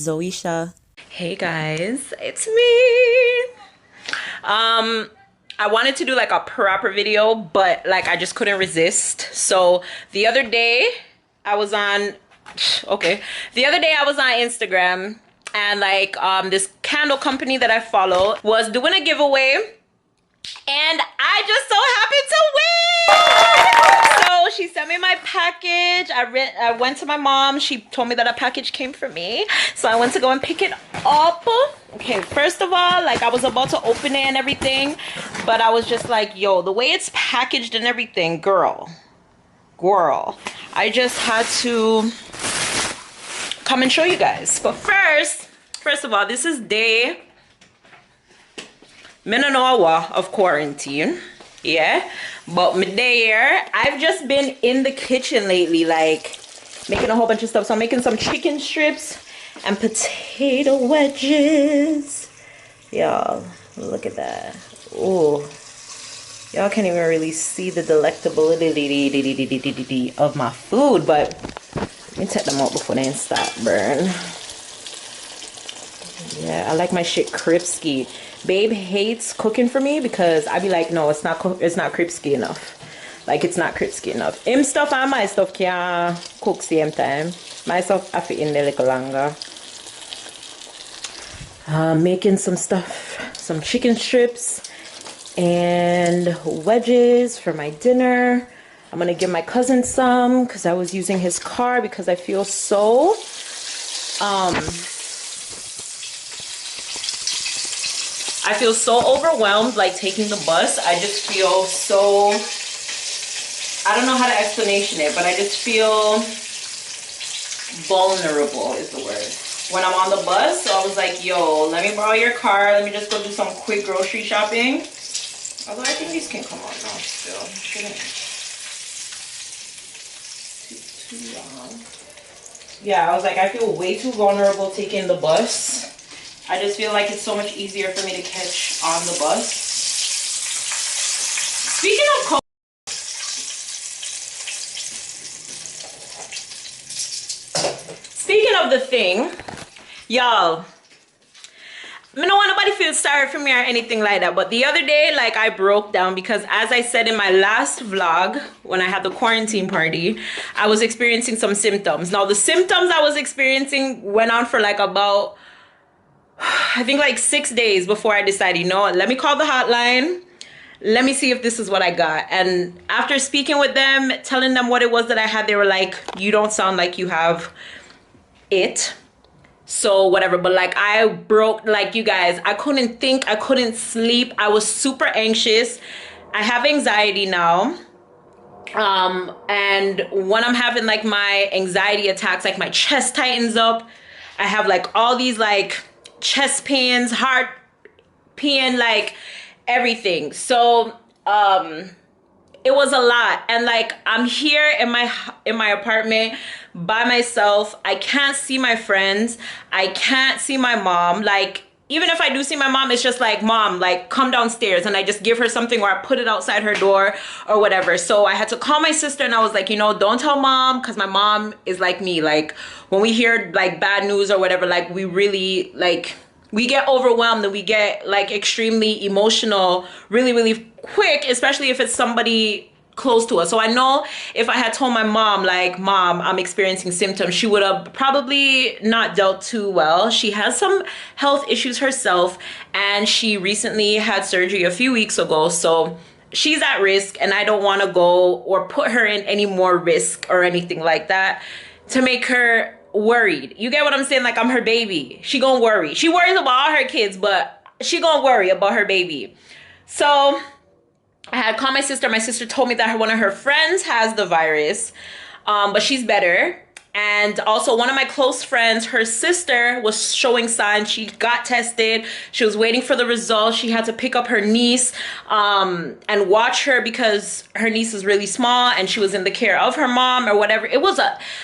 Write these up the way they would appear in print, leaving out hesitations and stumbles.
Zoisha. Hey guys, it's me. I wanted to do like a proper video, but like I just couldn't resist. So the other day I was on the other day I was on Instagram, and like this candle company that I follow was doing a giveaway, and I just so happened to win. So she sent me my package. I went to my mom. She told me that a package came for me. So I went to go and pick it up. Okay, first of all, like I was about to open it and everything, but I was just like, yo, the way it's packaged and everything, girl. I just had to come and show you guys. But first of all, this is day Minanawa of quarantine. Yeah, but me there, I've just been in the kitchen lately, like making a whole bunch of stuff. So I'm making some chicken strips and potato wedges. Y'all, look at that. Oh, y'all can't even really see the delectability of my food, but let me take them out before they start burn. Yeah, I like my shit crispy. Babe hates cooking for me because I be like, no, it's not crispy enough. Like, it's not crispy enough. Him stuff and my stuff can't cook same time. My stuff I fit in there a little longer. Making some stuff, some chicken strips and wedges for my dinner. I'm gonna give my cousin some because I was using his car because I feel so overwhelmed, like taking the bus. I just feel so, I don't know how to explanation it, but I just feel vulnerable is the word when I'm on the bus. So I was like, yo, let me borrow your car. Let me just go do some quick grocery shopping. Although I think these can come out now still. Shouldn't too long. Yeah, I was like, I feel way too vulnerable taking the bus. I just feel like it's so much easier for me to catch on the bus. Speaking of the thing, y'all, I don't want nobody feel sorry for me or anything like that, but the other day, like, I broke down because, as I said in my last vlog, when I had the quarantine party, I was experiencing some symptoms. Now, the symptoms I was experiencing went on for like about, I think like 6 days before I decided, you know what, let me call the hotline. Let me see if this is what I got. And after speaking with them, telling them what it was that I had, they were like, you don't sound like you have it. So whatever. But like, I broke, like, you guys, I couldn't think, I couldn't sleep. I was super anxious. I have anxiety now. And when I'm having like my anxiety attacks, like my chest tightens up. I have like all these like chest pains, heart pain, like everything. So it was a lot. And like, I'm here in my apartment by myself. I can't see my friends. I can't see my mom. Like, even if I do see my mom, it's just like, mom, like, come downstairs, and I just give her something, or I put it outside her door or whatever. So I had to call my sister, and I was like, you know, don't tell mom, because my mom is like me. Like, when we hear like bad news or whatever, like, we really, like, we get overwhelmed and we get like extremely emotional really, really quick, especially if it's somebody close to us. So I know if I had told my mom, like, mom, I'm experiencing symptoms, she would have probably not dealt too well. She has some health issues herself, and she recently had surgery a few weeks ago. So she's at risk, and I don't want to go or put her in any more risk or anything like that to make her worried. You get what I'm saying? Like, I'm her baby. She gonna worry. She worries about all her kids, but she gonna worry about her baby. So I had called my sister. My sister told me that one of her friends has the virus, but she's better. And also, one of my close friends, her sister was showing signs. She got tested. She was waiting for the results. She had to pick up her niece and watch her because her niece is really small and she was in the care of her mom or whatever. It was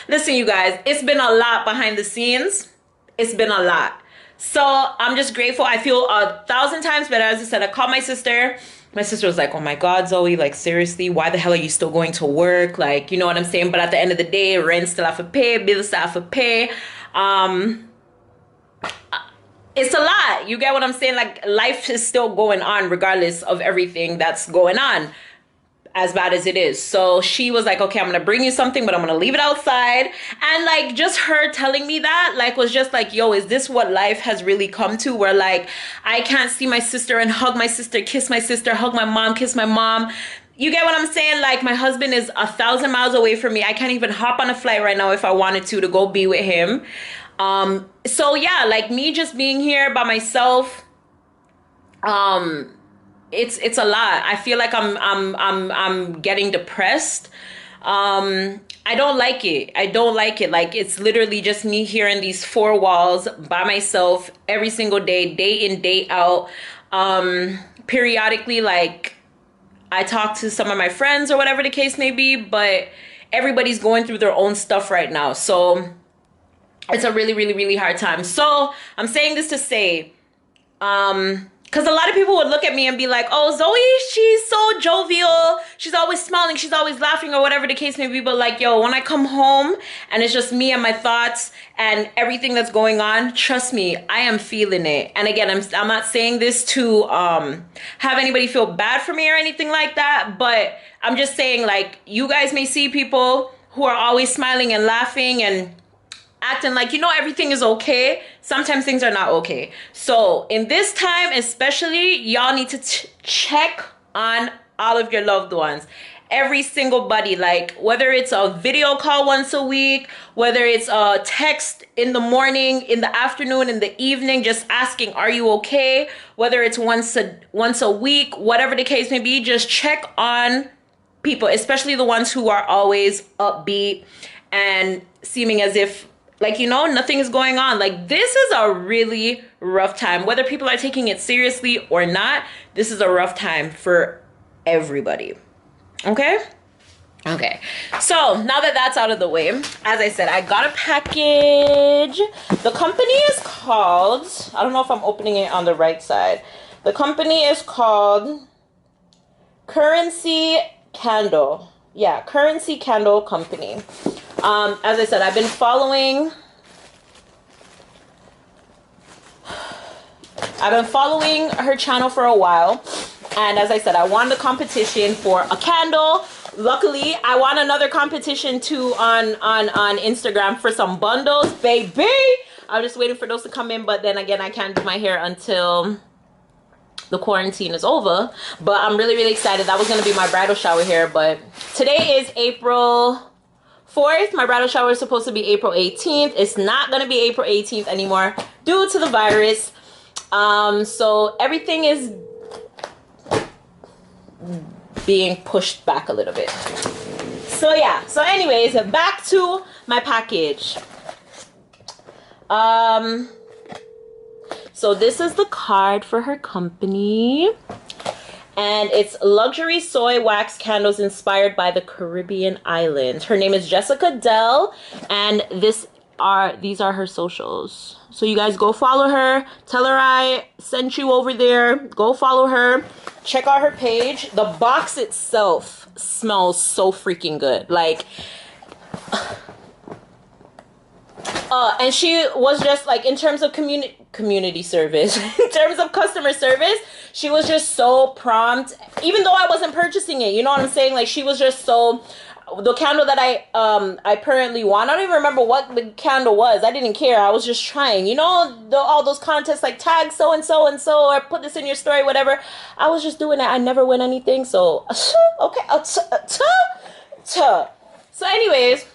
listen, you guys, it's been a lot behind the scenes. It's been a lot. So I'm just grateful. I feel 1,000 times better. As I said, I called my sister. My sister was like, oh my God, Zoe, like, seriously, why the hell are you still going to work? Like, you know what I'm saying? But at the end of the day, rent still have to pay, bills still have to pay. it's a lot. You get what I'm saying? Like, life is still going on regardless of everything that's going on, as bad as it is. So she was like, okay, I'm gonna bring you something, but I'm gonna leave it outside. And like, just her telling me that, like, was just like, yo, is this what life has really come to, where like I can't see my sister and hug my sister, kiss my sister, hug my mom, kiss my mom? You get what I'm saying? Like, my husband is 1,000 miles away from me. I can't even hop on a flight right now if I wanted to go be with him. So yeah, like, me just being here by myself, it's a lot. I feel like I'm getting depressed. I don't like it. I don't like it. Like, it's literally just me here in these four walls by myself every single day, day in, day out. Periodically, like, I talk to some of my friends or whatever the case may be, but everybody's going through their own stuff right now. So it's a really, really, really hard time. So I'm saying this to say, because a lot of people would look at me and be like, oh, Zoe, she's so jovial. She's always smiling. She's always laughing, or whatever the case may be. But like, yo, when I come home and it's just me and my thoughts and everything that's going on, trust me, I am feeling it. And again, I'm not saying this to have anybody feel bad for me or anything like that. But I'm just saying, like, you guys may see people who are always smiling and laughing and acting like, you know, everything is okay. Sometimes things are not okay. So in this time especially, y'all need to check on all of your loved ones. Every single buddy, like, whether it's a video call once a week, whether it's a text in the morning, in the afternoon, in the evening, just asking, are you okay? Whether it's once a week, whatever the case may be, just check on people, especially the ones who are always upbeat and seeming as if, like, you know, nothing is going on. Like, this is a really rough time. Whether people are taking it seriously or not, this is a rough time for everybody. Okay? Okay. So, now that that's out of the way, as I said, I got a package. The company is called, I don't know if I'm opening it on the right side. The company is called Currency Candle. Yeah, Currency Candle Company. As I said, I've been following her channel for a while. And as I said, I won the competition for a candle. Luckily, I won another competition too on Instagram for some bundles, baby. I'm just waiting for those to come in. But then again, I can't do my hair until the quarantine is over. But I'm really, really excited. That was going to be my bridal shower hair. But today is April 4th. My bridal shower is supposed to be April 18th. It's not going to be April 18th anymore due to the virus. So everything is being pushed back a little bit. So yeah. So anyways, back to my package. So this is the card for her company. And it's luxury soy wax candles inspired by the Caribbean islands. Her name is Jessica Dell, and these are her socials. So you guys go follow her. Tell her I sent you over there. Go follow her. Check out her page. The box itself smells so freaking good. Like, and she was just like, in terms of community service, in terms of customer service, she was just so prompt, even though I wasn't purchasing it. You know what I'm saying? Like, she was just so, the candle that I currently want, I don't even remember what the candle was. I didn't care. I was just trying, you know, all those contests like tag so and so and so, or put this in your story, whatever. I was just doing it. I never win anything. So okay. So anyways,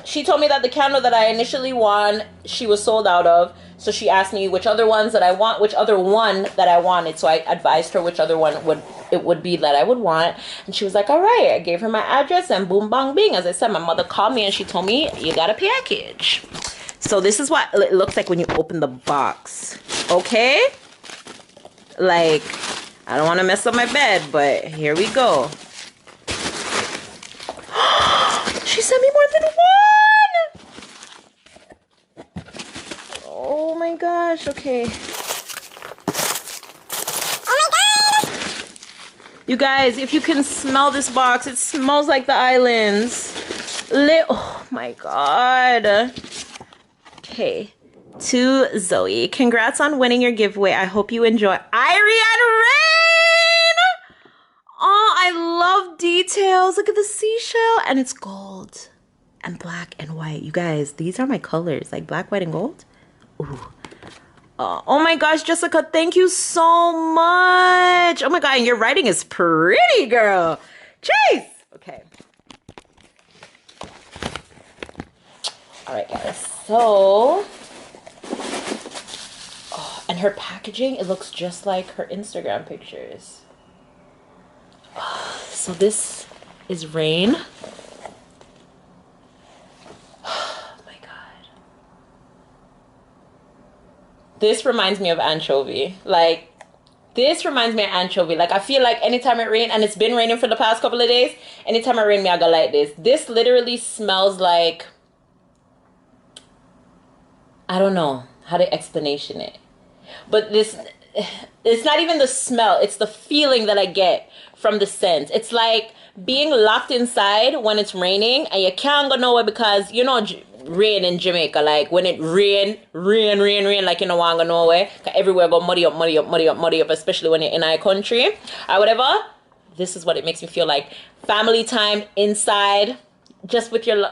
she told me that the candle that I initially won, she was sold out of. So she asked me which other one that I wanted. So I advised her which other one would be that I would want. And she was like, all right. I gave her my address and boom, bang, bing. As I said, my mother called me and she told me, you got a package. So this is what it looks like when you open the box. Okay? Like, I don't want to mess up my bed, but here we go. She sent me more than one. Oh my gosh, okay. Oh my god! You guys, if you can smell this box, it smells like the islands. Oh my god. Okay. to Zoe. Congrats on winning your giveaway. I hope you enjoy. Irie and Rain! Oh, I love details. Look at the seashell. And it's gold and black and white. You guys, these are my colors. Like black, white, and gold. Ooh. Oh my gosh, Jessica, thank you so much. Oh my God, and your writing is pretty, girl. Jeez. Okay. All right, guys. So, oh, and her packaging, it looks just like her Instagram pictures. So this is Rain. This reminds me of anchovy. Like, this reminds me of anchovy. Like, I feel like anytime it rains, and it's been raining for the past couple of days, anytime it rains, me, I go like this. This literally smells like, I don't know how to explanation it. But this, it's not even the smell. It's the feeling that I get from the scent. It's like being locked inside when it's raining, and you can't go nowhere because, you know, rain in Jamaica, like when it rain, like you know, want to go nowhere. Everywhere go muddy up, especially when you're in our country or whatever. This is what it makes me feel like. Family time inside, just with your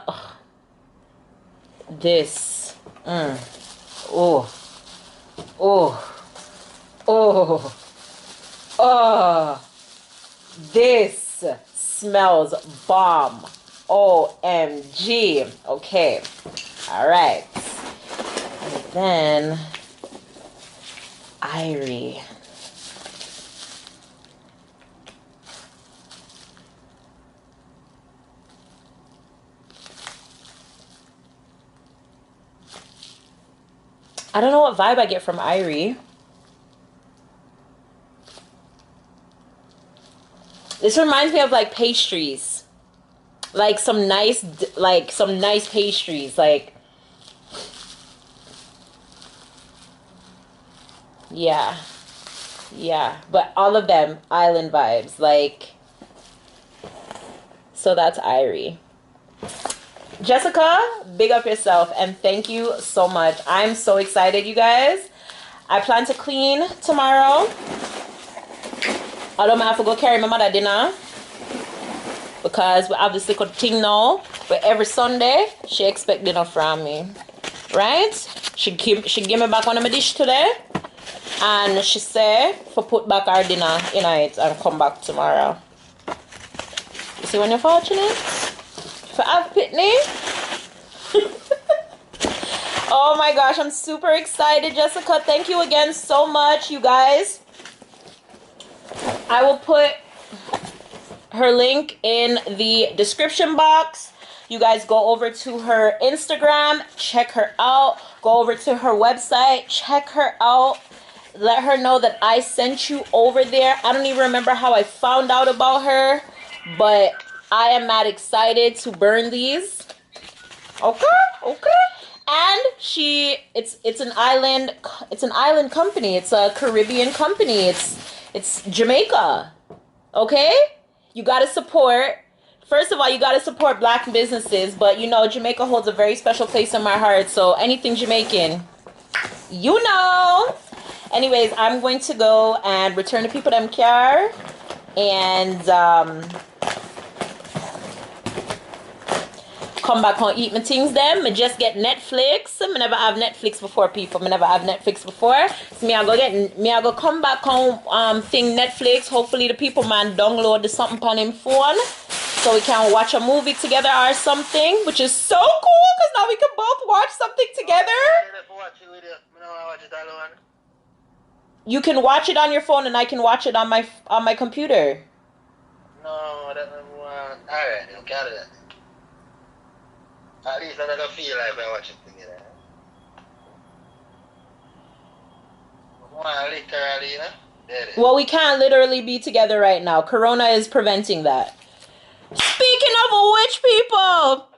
this. Oh, this smells bomb. OMG. Okay. All right. And then Irie. I don't know what vibe I get from Irie. This reminds me of like pastries. Like some nice pastries, like, yeah, but all of them island vibes, like. So that's Irie. Jessica, big up yourself, and thank you so much. I'm so excited, you guys. I plan to clean tomorrow. Although I have to go carry my mother dinner, because we obviously could thing now, but every Sunday she expect dinner from me, right? She give me back one of my dish today, and she say for put back our dinner in it and come back tomorrow. You see when you're fortunate for have pitney. Oh my gosh, I'm super excited, Jessica. Thank you again so much, you guys. I will put her link in the description box. You guys go over to her Instagram, check her out. Go over to her website, check her out. Let her know that I sent you over there. I don't even remember how I found out about her, but I am mad excited to burn these. Okay. And it's an island company. It's a Caribbean company. It's Jamaica. Okay? You got to support. First of all, you got to support black businesses, but you know, Jamaica holds a very special place in my heart. So anything Jamaican, you know. Anyways, I'm going to go and return the people them car and come back home, eat my things them. I just get Netflix. I never have Netflix before, people. I never have Netflix before. So I go come back home thing Netflix. Hopefully the people man download the something on him phone so we can watch a movie together or something, which is so cool because now we can both watch something together. You can watch it on your phone and I can watch it on my computer. No, that's not alright, you got it. At least I don't feel like I watch it together. Literally, you know? Well, we can't literally be together right now. Corona is preventing that. Speaking of which, people,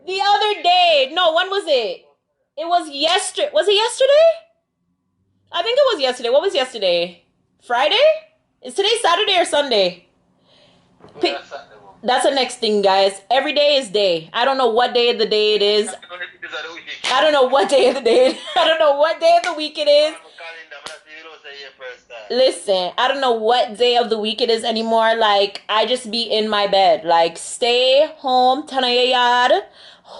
the other day, no, when was it? It was yesterday. Was it yesterday? I think it was yesterday. What was yesterday? Friday? Is today Saturday or Sunday? That's the next thing, guys. Every day is day. I don't know what day of the day it is. I don't know what day of the day. I don't know what day of the week it is. Listen, I don't know what day of the week it is anymore. Like, I just be in my bed. Like, stay home, tanayayad.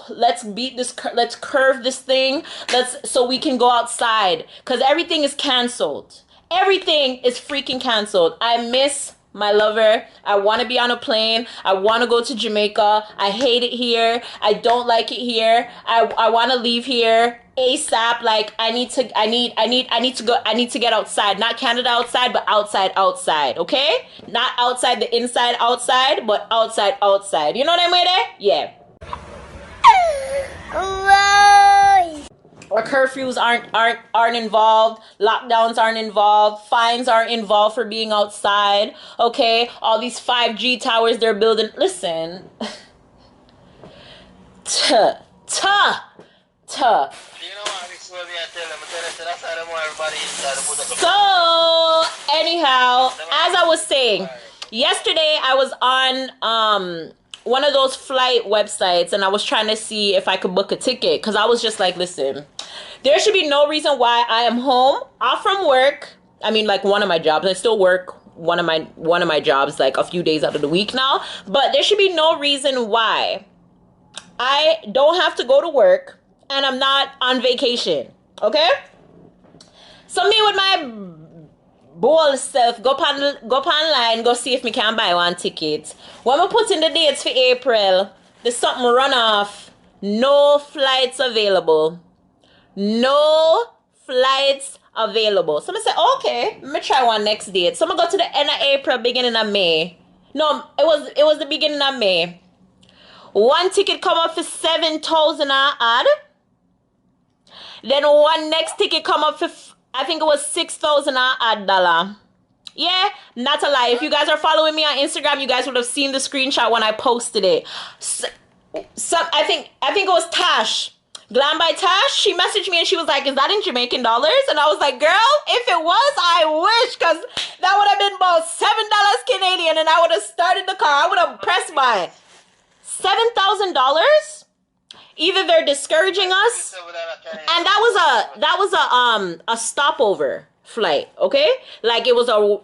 Let's beat this. Let's curve this thing. So we can go outside. Because everything is canceled. Everything is freaking canceled. I miss my lover. I want to be on a plane. I want to go to Jamaica. I hate it here. I don't like it here. I want to leave here ASAP. Like, I need to get outside. Not Canada outside, but outside. Okay? Not outside the inside outside, but outside. You know what I mean? Yeah. Or curfews aren't involved, lockdowns aren't involved, fines aren't involved for being outside. Okay, all these 5G towers they're building. Listen, You know what? So anyhow, as I was saying, yesterday I was on one of those flight websites and I was trying to see if I could book a ticket because I was just like, listen, there should be no reason why I am home, off from work. I mean, like, one of my jobs. I still work one of my jobs like a few days out of the week now, but there should be no reason why I don't have to go to work and I'm not on vacation. Okay? So me with my bold self go online, go see if me can buy one ticket. When we put in the dates for April, there's something run off. No flights available. No flights available. So I say, okay, let me try one next date. So I'm gonna go to the end of April, beginning of May. No, it was the beginning of May. One ticket come up for 7,000 odd. Then one next ticket come up for, I think it was 6,000 odd dollar. Yeah, not a lie. If you guys are following me on Instagram, you guys would have seen the screenshot when I posted it. I think it was Tash. Glam by Tash, she messaged me and she was like, is that in Jamaican dollars? And I was like, girl, if it was, I wish, because that would have been about $7 Canadian and I would have started the car. I would have pressed by $7,000. Either they're discouraging us, and that was a stopover flight, okay? Like, it was a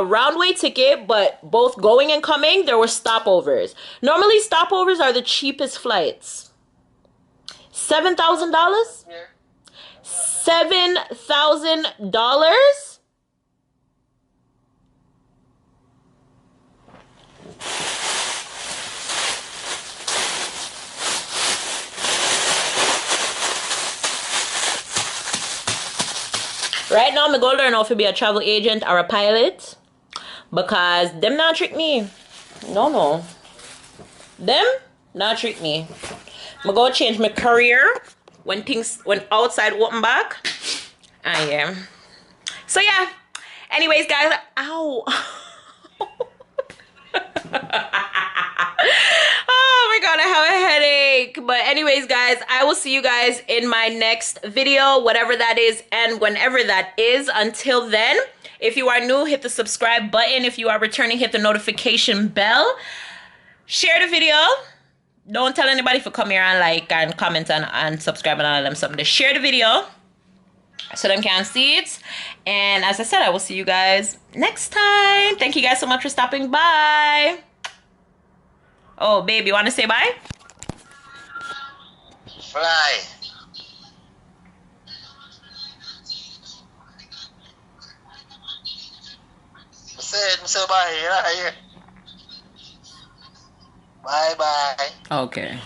roundway ticket, but both going and coming, there were stopovers. Normally stopovers are the cheapest flights. $7,000? $7,000? Right now, I'm going to learn how to be a travel agent or a pilot, because them not trick me. No. Them not trick me. I'm going to change my career when outside open back. Yeah. So yeah. Anyways, guys. Ow. Oh my god, I have a headache. But anyways, guys, I will see you guys in my next video, whatever that is and whenever that is. Until then, if you are new, hit the subscribe button. If you are returning, hit the notification bell. Share the video. Don't tell anybody to come here and like and comment and subscribe and all of them something. Just share the video so them can see it. And as I said, I will see you guys next time. Thank you guys so much for stopping by. Oh, baby, you want to say bye? Fly. Say bye. Bye. Okay.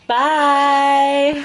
Bye.